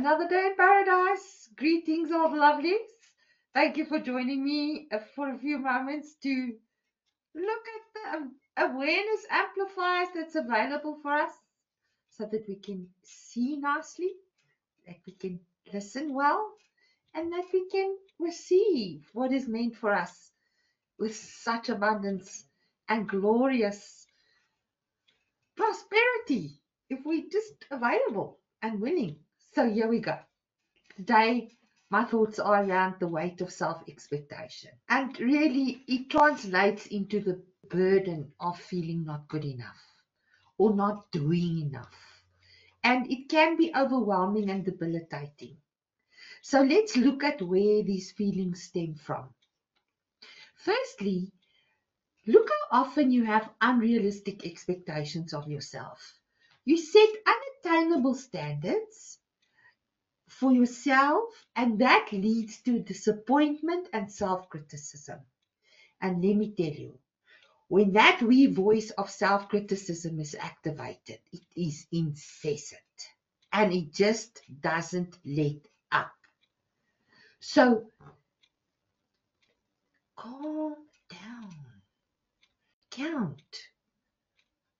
Another day in paradise. Greetings, old lovelies. Thank you for joining me for a few moments to look at the awareness amplifiers that's available for us so that we can see nicely, that we can listen well, and that we can receive what is meant for us with such abundance and glorious prosperity if we just available and willing. So here we go. Today, my thoughts are around the weight of self-expectation. And really, it translates into the burden of feeling not good enough or not doing enough. And it can be overwhelming and debilitating. So let's look at where these feelings stem from. Firstly, look how often you have unrealistic expectations of yourself. You set unattainable standards for yourself, and that leads to disappointment and self-criticism. And let me tell you, when that wee voice of self-criticism is activated, it is incessant and it just doesn't let up. So calm down. Count.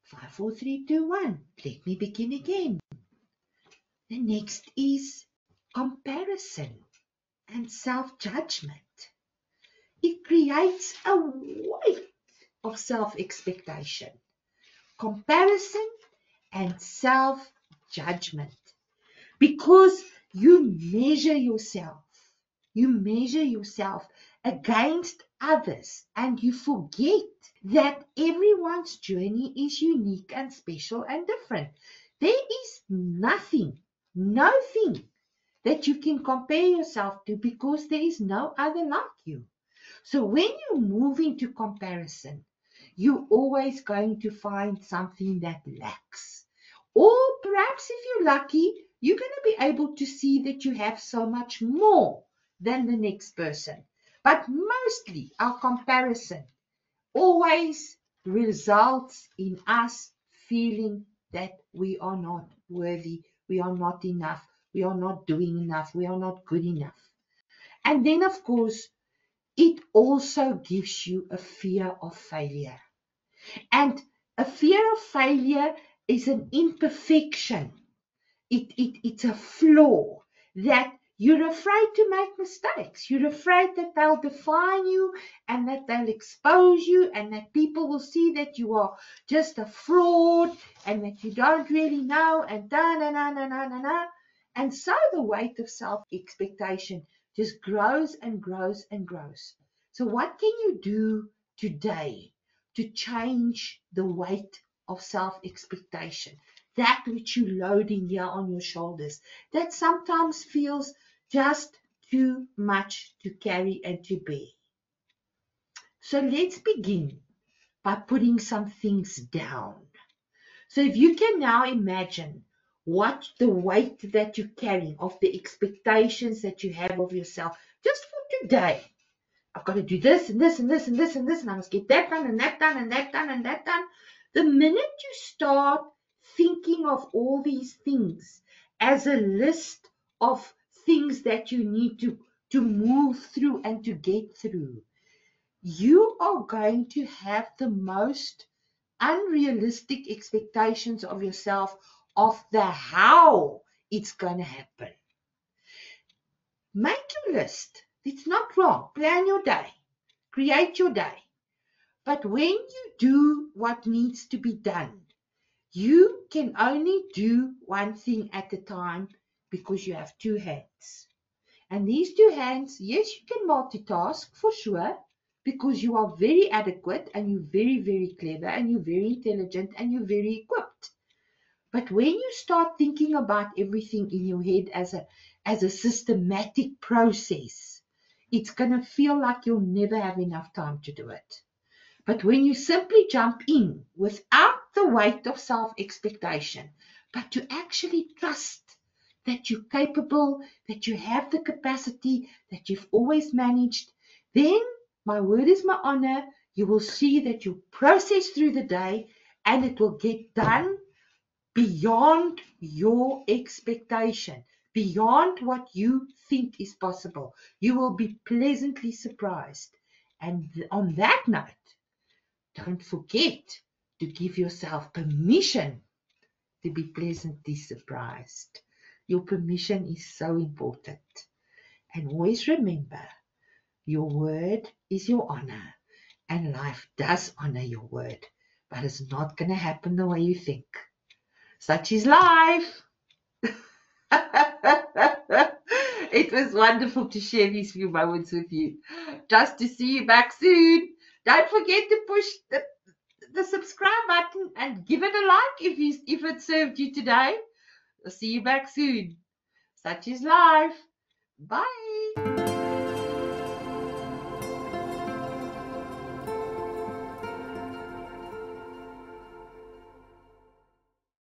5, 4, 3, 2, 1. Let me begin again. The next is comparison and self-judgment. It creates a weight of self-expectation, comparison, and self-judgment. Because you measure yourself against others, and you forget that everyone's journey is unique and special and different. There is nothing that you can compare yourself to because there is no other like you. So when you move into comparison, you're always going to find something that lacks. Or perhaps if you're lucky, you're going to be able to see that you have so much more than the next person. But mostly our comparison always results in us feeling that we are not worthy, we are not enough, we are not doing enough, we are not good enough. And then, of course, it also gives you a fear of failure. And a fear of failure is an imperfection. It's a flaw that you're afraid to make mistakes. You're afraid that they'll define you and that they'll expose you and that people will see that you are just a fraud and that you don't really know and da-na-na-na-na-na-na. And so the weight of self-expectation just grows and grows and grows. So what can you do today to change the weight of self-expectation? That which you load in here on your shoulders, that sometimes feels just too much to carry and to bear. So let's begin by putting some things down. So if you can now imagine what the weight that you're carrying of the expectations that you have of yourself, just for today. I've got to do this and this and this and this and this, and I must get that done and that done and that done and that done. The minute you start thinking of all these things as a list of things that you need to move through and to get through, you are going to have the most unrealistic expectations of yourself of the how it's going to happen. Make your list. It's not wrong. Plan your day. Create your day. But when you do what needs to be done, you can only do one thing at a time because you have two hands. And these two hands, yes, you can multitask for sure because you are very adequate and you're very, very clever and you're very intelligent and you're very equipped. But when you start thinking about everything in your head as a systematic process, it's going to feel like you'll never have enough time to do it. But when you simply jump in without the weight of self-expectation, but to actually trust that you're capable, that you have the capacity, that you've always managed, then, my word is my honor, you will see that you process through the day and it will get done beyond your expectation beyond what you think is possible. You will be pleasantly surprised. And on that note, don't forget to give yourself permission to be pleasantly surprised. Your permission is so important. And always remember, your word is your honor, and life does honor your word, but it's not going to happen the way you think. Such is life. It was wonderful to share these few moments with you. Just to see you back soon. Don't forget to push the subscribe button and give it a like if it served you today. I'll see you back soon. Such is life. Bye.